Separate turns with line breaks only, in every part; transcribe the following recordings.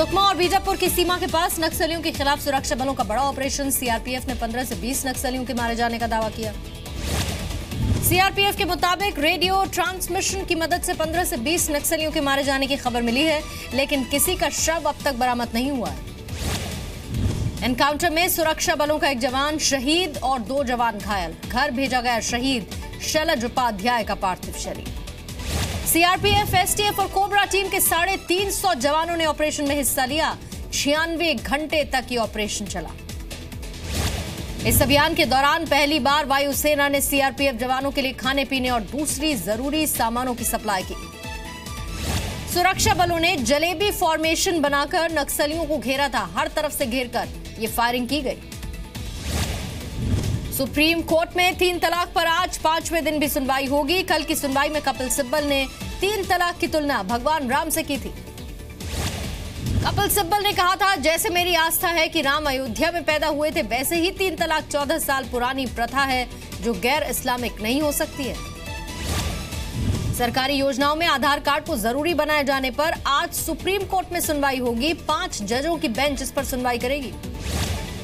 सुकमा और बीजापुर की सीमा के पास नक्सलियों के खिलाफ सुरक्षा बलों का बड़ा ऑपरेशन। सीआरपीएफ ने 15 से 20 नक्सलियों के मारे जाने का दावा किया। सीआरपीएफ के मुताबिक रेडियो ट्रांसमिशन की मदद से 15 से 20 नक्सलियों के मारे जाने की खबर मिली है, लेकिन किसी का शव अब तक बरामद नहीं हुआ है। एनकाउंटर में सुरक्षा बलों का एक जवान शहीद और 2 जवान घायल। घर भेजा गया शहीद शैलज उपाध्याय का पार्थिव शरीर। सीआरपीएफ, एसटीएफ और कोबरा टीम के 350 जवानों ने ऑपरेशन में हिस्सा लिया। 96 घंटे तक ये ऑपरेशन चला। इस अभियान के दौरान पहली बार वायुसेना ने सीआरपीएफ जवानों के लिए खाने पीने और दूसरी जरूरी सामानों की सप्लाई की। सुरक्षा बलों ने जलेबी फॉर्मेशन बनाकर नक्सलियों को घेरा था। हर तरफ से घेरकर ये फायरिंग की गई। सुप्रीम कोर्ट में 3 तलाक पर आज 5वें दिन भी सुनवाई होगी। कल की सुनवाई में कपिल सिब्बल ने 3 तलाक की तुलना भगवान राम से की थी। कपिल सिब्बल ने कहा था, जैसे मेरी आस्था है कि राम अयोध्या में पैदा हुए थे, वैसे ही 3 तलाक 14 साल पुरानी प्रथा है जो गैर इस्लामिक नहीं हो सकती है। सरकारी योजनाओं में आधार कार्ड को जरूरी बनाए जाने पर आज सुप्रीम कोर्ट में सुनवाई होगी। 5 जजों की बेंच इस पर सुनवाई करेगी।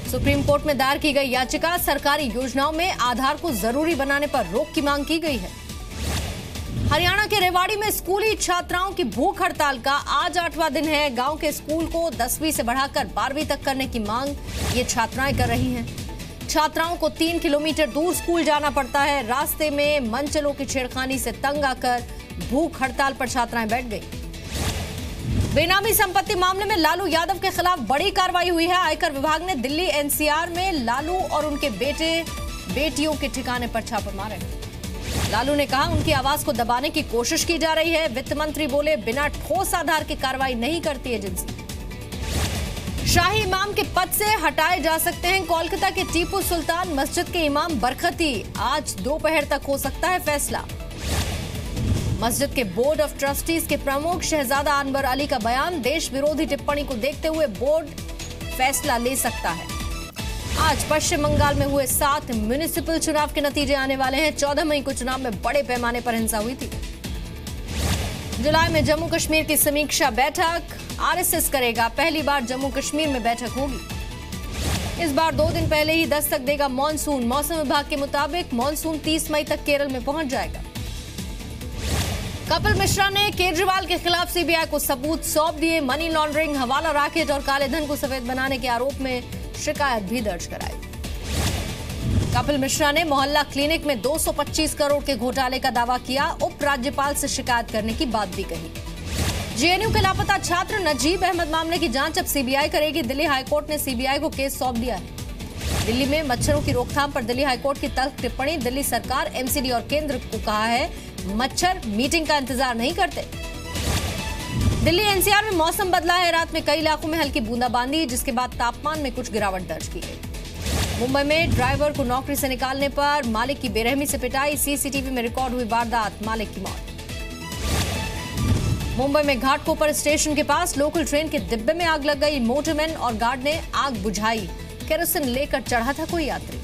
सुप्रीम कोर्ट में दायर की गई याचिका सरकारी योजनाओं में आधार को जरूरी बनाने पर रोक की मांग की गई है। हरियाणा के रेवाड़ी में स्कूली छात्राओं की भूख हड़ताल का आज 8वां दिन है। गांव के स्कूल को 10वीं से बढ़ाकर 12वीं तक करने की मांग ये छात्राएं कर रही हैं। छात्राओं को 3 किलोमीटर दूर स्कूल जाना पड़ता है। रास्ते में मनचलों की छेड़खानी से तंग आकर भूख हड़ताल पर छात्राएं बैठ गई। बेनामी संपत्ति मामले में लालू यादव के खिलाफ बड़ी कार्रवाई हुई है। आयकर विभाग ने दिल्ली एनसीआर में लालू और उनके बेटियों के ठिकाने पर छापे मारे। लालू ने कहा, उनकी आवाज को दबाने की कोशिश की जा रही है। वित्त मंत्री बोले, बिना ठोस आधार की कार्रवाई नहीं करती एजेंसी। शाही इमाम के पद से हटाए जा सकते हैं। कोलकाता के टीपू सुल्तान मस्जिद के इमाम बरकती। आज दोपहर तक हो सकता है फैसला। मस्जिद के बोर्ड ऑफ ट्रस्टीज के प्रमुख शहजादा अनवर अली का बयान, देश विरोधी टिप्पणी को देखते हुए बोर्ड फैसला ले सकता है। आज पश्चिम बंगाल में हुए 7 म्युनिसिपल चुनाव के नतीजे आने वाले हैं। 14 मई को चुनाव में बड़े पैमाने पर हिंसा हुई थी। जुलाई में जम्मू कश्मीर की समीक्षा बैठक आरएसएस करेगा। पहली बार जम्मू कश्मीर में बैठक होगी। इस बार 2 दिन पहले ही दस्तक देगा मॉनसून। मौसम विभाग के मुताबिक मॉनसून 30 मई तक केरल में पहुंच जाएगा। कपिल मिश्रा ने केजरीवाल के खिलाफ सीबीआई को सबूत सौंप दिए। मनी लॉन्ड्रिंग, हवाला रैकेट और काले धन को सफेद बनाने के आरोप में शिकायत भी दर्ज कराई। कपिल मिश्रा ने मोहल्ला क्लिनिक में 225 करोड़ के घोटाले का दावा किया। उपराज्यपाल से शिकायत करने की बात भी कही। जेएनयू के लापता छात्र नजीब अहमद मामले की जांच अब सीबीआई करेगी। दिल्ली हाईकोर्ट ने सीबीआई को केस सौंप दिया है। दिल्ली में मच्छरों की रोकथाम पर दिल्ली हाईकोर्ट की तल्ख टिप्पणी। दिल्ली सरकार, एमसीडी और केंद्र को कहा है, मच्छर मीटिंग का इंतजार नहीं करते। दिल्ली एनसीआर में मौसम बदला है। रात में कई इलाकों में हल्की बूंदाबांदी, जिसके बाद तापमान में कुछ गिरावट दर्ज की गई। मुंबई में ड्राइवर को नौकरी से निकालने पर मालिक की बेरहमी से पिटाई। सीसीटीवी में रिकॉर्ड हुई वारदात, मालिक की मौत। मुंबई में घाटकोपर स्टेशन के पास लोकल ट्रेन के डिब्बे में आग लग गई। मोटरमैन और गार्ड ने आग बुझाई। केरोसिन लेकर चढ़ा था कोई यात्री।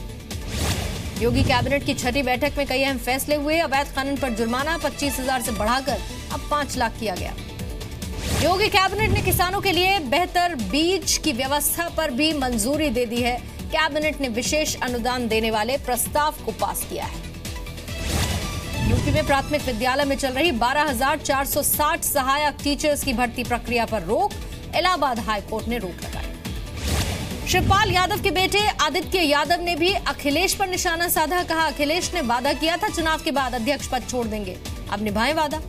योगी कैबिनेट की 6ठी बैठक में कई अहम फैसले हुए। अवैध खनन पर जुर्माना 25,000 से बढ़ाकर अब 5 लाख किया गया। योगी कैबिनेट ने किसानों के लिए बेहतर बीज की व्यवस्था पर भी मंजूरी दे दी है। कैबिनेट ने विशेष अनुदान देने वाले प्रस्ताव को पास किया है। यूपी में प्राथमिक विद्यालय में चल रही 12,460 सहायक टीचर्स की भर्ती प्रक्रिया पर रोक। इलाहाबाद हाईकोर्ट ने रोक लगाई। शिवपाल यादव के बेटे आदित्य यादव ने भी अखिलेश पर निशाना साधा। कहा, अखिलेश ने वादा किया था चुनाव के बाद अध्यक्ष पद छोड़ देंगे, अब निभाएं वादा।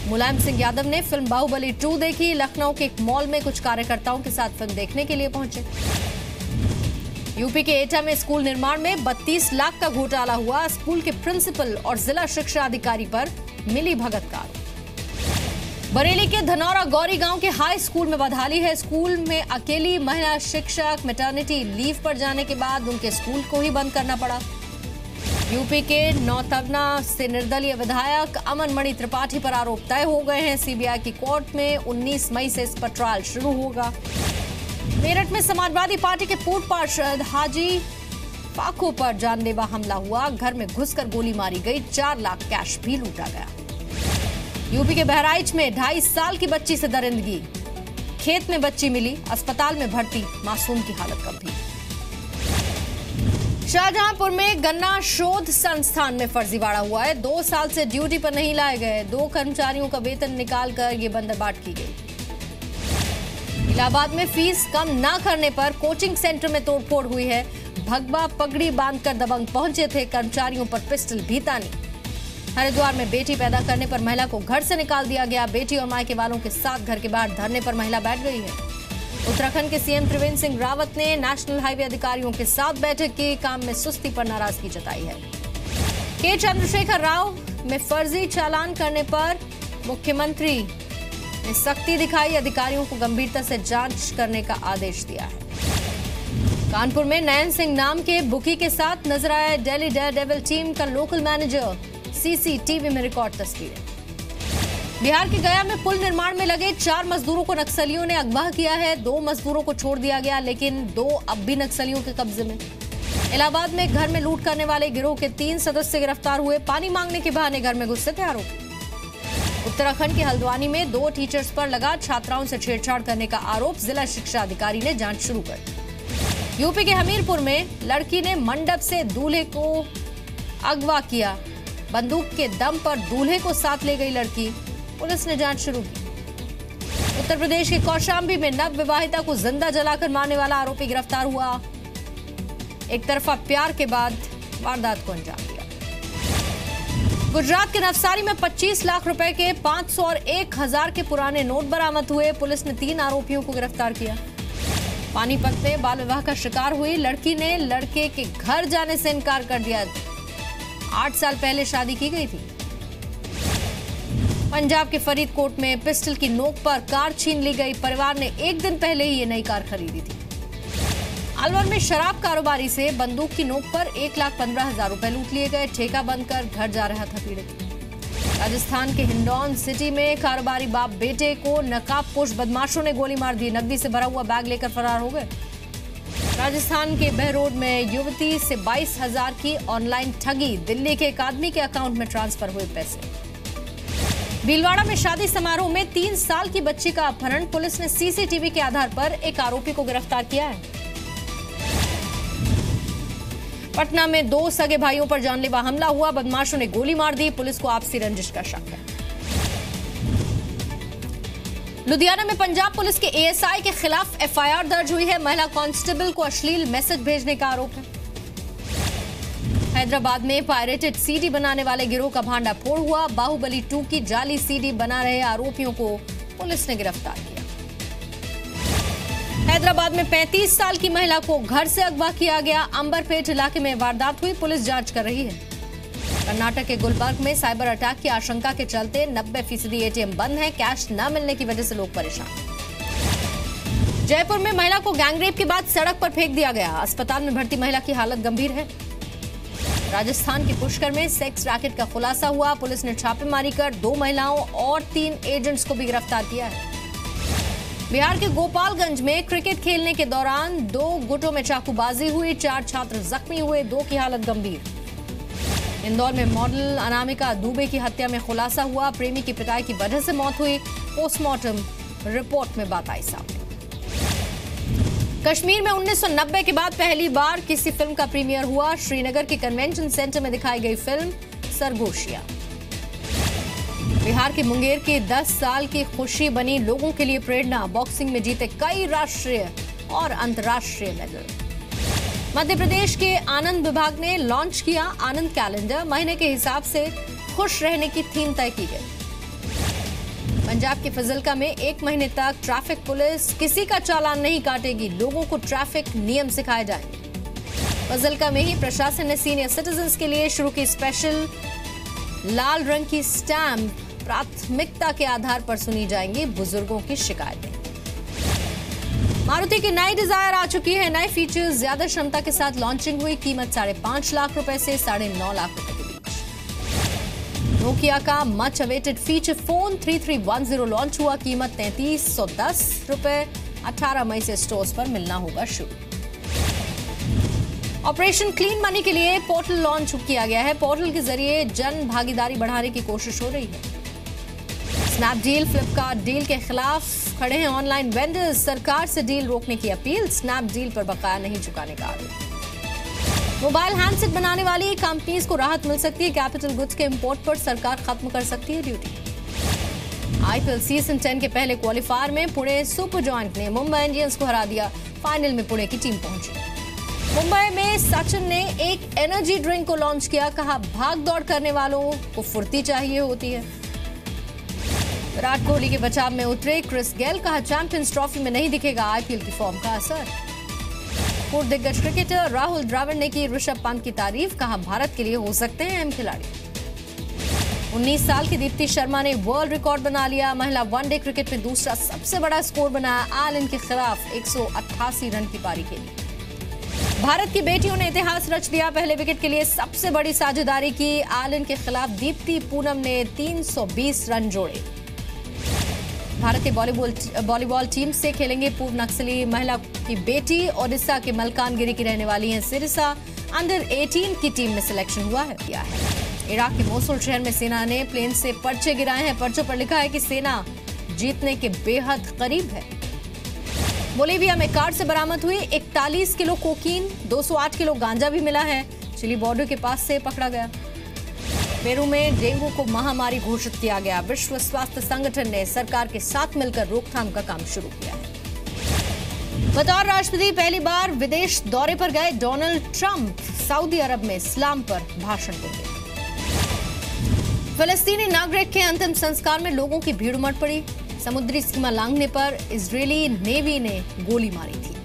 मुलायम सिंह यादव ने फिल्म बाहुबली 2 देखी। लखनऊ के एक मॉल में कुछ कार्यकर्ताओं के साथ फिल्म देखने के लिए पहुंचे। यूपी के एटा में स्कूल निर्माण में 32 लाख का घोटाला हुआ। स्कूल के प्रिंसिपल और जिला शिक्षा अधिकारी पर मिली भगत का आरोप। बरेली के धनौरा गौरी गांव के हाई स्कूल में बदहाली है। स्कूल में अकेली महिला शिक्षक मैटरनिटी लीव पर जाने के बाद उनके स्कूल को ही बंद करना पड़ा। यूपी के नौतवना से निर्दलीय विधायक अमन मणि त्रिपाठी पर आरोप तय हो गए हैं। सीबीआई की कोर्ट में 19 मई से इस पर ट्रायल शुरू होगा। मेरठ में समाजवादी पार्टी के पूर्व पार्षद हाजी फाखू पर जानलेवा हमला हुआ। घर में घुसकर गोली मारी गई। 4 लाख कैश भी लूटा गया। यूपी के बहराइच में 2.5 साल की बच्ची से दरिंदगी। खेत में बच्ची मिली, अस्पताल में भर्ती मासूम की हालत गंभीर। शाहजहांपुर में गन्ना शोध संस्थान में फर्जीवाड़ा हुआ है। 2 साल से ड्यूटी पर नहीं लाए गए 2 कर्मचारियों का वेतन निकालकर ये बंदरबाट की गई। इलाहाबाद में फीस कम ना करने पर कोचिंग सेंटर में तोड़फोड़ हुई है। भगवा पगड़ी बांधकर दबंग पहुंचे थे, कर्मचारियों पर पिस्टल भी तानी। हरिद्वार में बेटी पैदा करने पर महिला को घर से निकाल दिया गया। बेटी और मायके वालों के साथ घर के बाहर धरने पर महिला बैठ गई है। उत्तराखंड के सीएम त्रिवेंद्र सिंह रावत ने नेशनल हाईवे अधिकारियों के साथ बैठक की, काम में सुस्ती पर नाराजगी जताई है। के चंद्रशेखर राव में फर्जी चालान करने पर मुख्यमंत्री ने सख्ती दिखाई, अधिकारियों को गंभीरता से जांच करने का आदेश दिया है। कानपुर में नयन सिंह नाम के बुकी के साथ नजर आया दिल्ली डेयरडेविल टीम का लोकल मैनेजर, सीसीटीवी में रिकॉर्ड तस्वीरें। बिहार के गया में पुल निर्माण में लगे 4 मजदूरों को नक्सलियों ने अगवा किया है। 2 मजदूरों को छोड़ दिया गया, लेकिन 2 अब भी नक्सलियों के कब्जे में। इलाहाबाद में घर में लूट करने वाले गिरोह के 3 सदस्य गिरफ्तार हुए। पानी मांगने के बहाने घर में घुसे थे आरोपी। उत्तराखंड के हल्द्वानी में 2 टीचर्स पर लगा छात्राओं से छेड़छाड़ करने का आरोप, जिला शिक्षा अधिकारी ने जांच शुरू कर दी। यूपी के हमीरपुर में लड़की ने मंडप से दूल्हे को अगवा किया। बंदूक के दम पर दूल्हे को साथ ले गई लड़की, पुलिस ने जांच शुरू की। उत्तर प्रदेश के कौशाम्बी में नव विवाहिता को जिंदा जलाकर मारने वाला आरोपी गिरफ्तार हुआ। एक तरफा प्यार के बाद वारदात को अंजाम दिया। गुजरात के नवसारी में 25 लाख रुपए के 500 और 1000 के पुराने नोट बरामद हुए। पुलिस ने 3 आरोपियों को गिरफ्तार किया। पानीपत में बाल विवाह का शिकार हुई लड़की ने लड़के के घर जाने से इनकार कर दिया। 8 साल पहले शादी की गई थी। पंजाब के फरीदकोट में पिस्टल की नोक पर कार छीन ली गई। परिवार ने 1 दिन पहले ही ये नई कार खरीदी थी। अलवर में शराब कारोबारी से बंदूक की नोक पर 1,15,000 रुपए लूट लिए गए। ठेका बंद कर घर जा रहा था पीड़ित। राजस्थान के हिंडौन सिटी में कारोबारी बाप बेटे को नकाबपोश बदमाशों ने गोली मार दी। नकदी से भरा हुआ बैग लेकर फरार हो गए। राजस्थान के बहरोड में युवती से 22,000 की ऑनलाइन ठगी। दिल्ली के एक आदमी के अकाउंट में ट्रांसफर हुए पैसे। भीलवाड़ा में शादी समारोह में 3 साल की बच्ची का अपहरण। पुलिस ने सीसीटीवी के आधार पर एक आरोपी को गिरफ्तार किया है। पटना में 2 सगे भाइयों पर जानलेवा हमला हुआ। बदमाशों ने गोली मार दी। पुलिस को आपसी रंजिश का शक है। लुधियाना में पंजाब पुलिस के एएसआई के खिलाफ एफआईआर दर्ज हुई है। महिला कांस्टेबल को अश्लील मैसेज भेजने का आरोप है। हैदराबाद में पायरेटेड सीडी बनाने वाले गिरोह का भांडाफोड़ हुआ। बाहुबली 2 की जाली सीडी बना रहे आरोपियों को पुलिस ने गिरफ्तार किया। हैदराबाद में 35 साल की महिला को घर से अगवा किया गया। अंबरपेट इलाके में वारदात हुई, पुलिस जांच कर रही है। कर्नाटक के गुलबर्ग में साइबर अटैक की आशंका के चलते 90% एटीएम बंद है। कैश न मिलने की वजह से लोग परेशान। जयपुर में महिला को गैंगरेप के बाद सड़क पर फेंक दिया गया। अस्पताल में भर्ती महिला की हालत गंभीर है। राजस्थान के पुष्कर में सेक्स रैकेट का खुलासा हुआ। पुलिस ने छापेमारी कर 2 महिलाओं और 3 एजेंट्स को भी गिरफ्तार किया है। बिहार के गोपालगंज में क्रिकेट खेलने के दौरान 2 गुटों में चाकूबाजी हुई। 4 छात्र जख्मी हुए, 2 की हालत गंभीर। इंदौर में मॉडल अनामिका दुबे की हत्या में खुलासा हुआ। प्रेमी की पिटाई की वजह से मौत हुई। पोस्टमार्टम रिपोर्ट में बात आई सामने। कश्मीर में 1990 के बाद पहली बार किसी फिल्म का प्रीमियर हुआ। श्रीनगर के कन्वेंशन सेंटर में दिखाई गई फिल्म सरगोशिया। बिहार के मुंगेर की 10 साल की खुशी बनी लोगों के लिए प्रेरणा। बॉक्सिंग में जीते कई राष्ट्रीय और अंतर्राष्ट्रीय मेडल। मध्य प्रदेश के आनंद विभाग ने लॉन्च किया आनंद कैलेंडर। महीने के हिसाब से खुश रहने की थीम तय की गई। पंजाब के फजिल्का में 1 महीने तक ट्रैफिक पुलिस किसी का चालान नहीं काटेगी। लोगों को ट्रैफिक नियम सिखाए जाएंगे। फजिल्का में ही प्रशासन ने सीनियर सिटीजन्स के लिए शुरू की स्पेशल लाल रंग की स्टैम्प। प्राथमिकता के आधार पर सुनी जाएंगी बुजुर्गों की शिकायतें। मारुति की नई डिजायर आ चुकी है। नए फीचर्स, ज्यादा क्षमता के साथ लॉन्चिंग हुई। कीमत 5.5 लाख रुपए से 9.5 लाख रुपए के बीच। नोकिया का much awaited feature phone 3310 launch हुआ। कीमत 3310 रुपए। 18 मई से स्टोर्स पर मिलना होगा शुरू। ऑपरेशन क्लीन मनी के लिए पोर्टल लॉन्च किया गया है। पोर्टल के जरिए जन भागीदारी बढ़ाने की कोशिश हो रही है। स्नैपडील फ्लिपकार्ट डील के खिलाफ खड़े हैं ऑनलाइन वेंडर्स, सरकार से डील रोकने की अपील, स्नैपडील पर बकाया नहीं चुकाने का आरोप। मोबाइल हैंडसेट बनाने वाली कंपनीज को राहत मिल सकती है, कैपिटल गुड्स के इंपोर्ट पर सरकार खत्म कर सकती है ड्यूटी। आईपीएल सीजन 10 के पहले क्वालिफायर में पुणे सुपर जॉइंट ने मुंबई इंडियंस को हरा दिया, फाइनल में पुणे की टीम पहुंची। मुंबई में सचिन ने एक एनर्जी ड्रिंक को लॉन्च किया, कहा भाग दौड़ करने वालों को फुर्ती चाहिए होती है। विराट कोहली के बचाव में उतरे क्रिस गेल, कहा चैंपियंस ट्रॉफी में नहीं दिखेगा आईपीएल की फॉर्म का असर। पूर्व दिग्गज क्रिकेटर राहुल द्रविड़ ने की ऋषभ पंत की तारीफ, कहा भारत के लिए हो सकते हैं अहम खिलाड़ी। 19 साल की दीप्ति शर्मा ने वर्ल्ड रिकॉर्ड बना लिया, महिला वनडे क्रिकेट में दूसरा सबसे बड़ा स्कोर बनाया, एलन के खिलाफ 188 रन की पारी खेली। भारत की बेटियों ने इतिहास रच दिया, पहले विकेट के लिए सबसे बड़ी साझेदारी की, एलन के खिलाफ दीप्ति पूनम ने 320 रन जोड़े। भारत के वॉलीबॉल टीम से खेलेंगे पूर्व नक्सली महिला की बेटी, ओडिशा के मलकानगिरी की रहने वाली हैं सिरसा, अंडर 18 की टीम में सिलेक्शन हुआ है। इराक के मोसुल शहर में सेना ने प्लेन से पर्चे गिराए हैं, पर्चों पर लिखा है कि सेना जीतने के बेहद करीब है। बोलीविया में कार से बरामद हुई 41 किलो कोकीन, 208 किलो गांजा भी मिला है, चिली बॉर्डर के पास से पकड़ा गया। पेरू में डेंगू को महामारी घोषित किया गया, विश्व स्वास्थ्य संगठन ने सरकार के साथ मिलकर रोकथाम का काम शुरू किया है। बतौर राष्ट्रपति पहली बार विदेश दौरे पर गए डोनाल्ड ट्रंप, सऊदी अरब में इस्लाम पर भाषण देंगे। फलस्तीनी नागरिक के अंतिम संस्कार में लोगों की भीड़ उमड़ पड़ी, समुद्री सीमा लांघने पर इजरायली नेवी ने गोली मारी थी।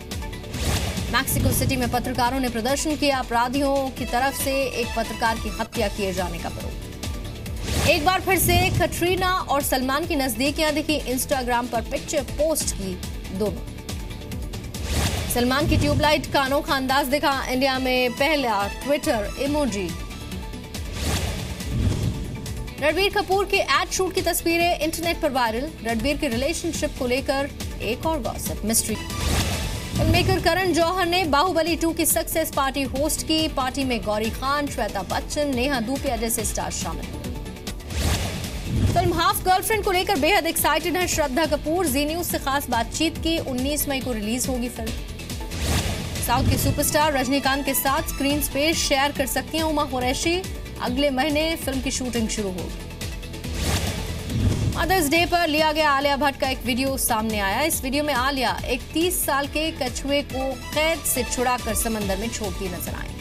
मैक्सिको सिटी में पत्रकारों ने प्रदर्शन किया, अपराधियों की तरफ से एक पत्रकार की हत्या किए जाने का विरोध। एक बार फिर से कटरीना और सलमान की नजदीकियां दिखी, इंस्टाग्राम पर पिक्चर पोस्ट की दोनों। सलमान की ट्यूबलाइट का अनोखा अंदाज दिखा, इंडिया में पहला ट्विटर इमोजी। रणबीर कपूर के एड शूट की तस्वीरें इंटरनेट पर वायरल, रणबीर के रिलेशनशिप को लेकर एक और gossip mystery. Filmmaker Karan Johar ने बाहुबली 2 की सक्सेस पार्टी होस्ट की, पार्टी में गौरी खान, श्वेता बच्चन, नेहा धूपिया जैसे स्टार शामिल हुए। फिल्म हाफ गर्लफ्रेंड को लेकर बेहद एक्साइटेड है श्रद्धा कपूर, जी न्यूज से खास बातचीत की, 19 मई को रिलीज होगी फिल्म। साउथ के सुपरस्टार रजनीकांत के साथ स्क्रीन स्पेस शेयर कर सकती हैं उमा कुरैशी, अगले महीने फिल्म की शूटिंग शुरू होगी। मदर्स डे पर लिया गया आलिया भट्ट का एक वीडियो सामने आया, इस वीडियो में आलिया एक 30 साल के कछुए को कैद से छुड़ाकर समंदर में छोड़ती नजर आई।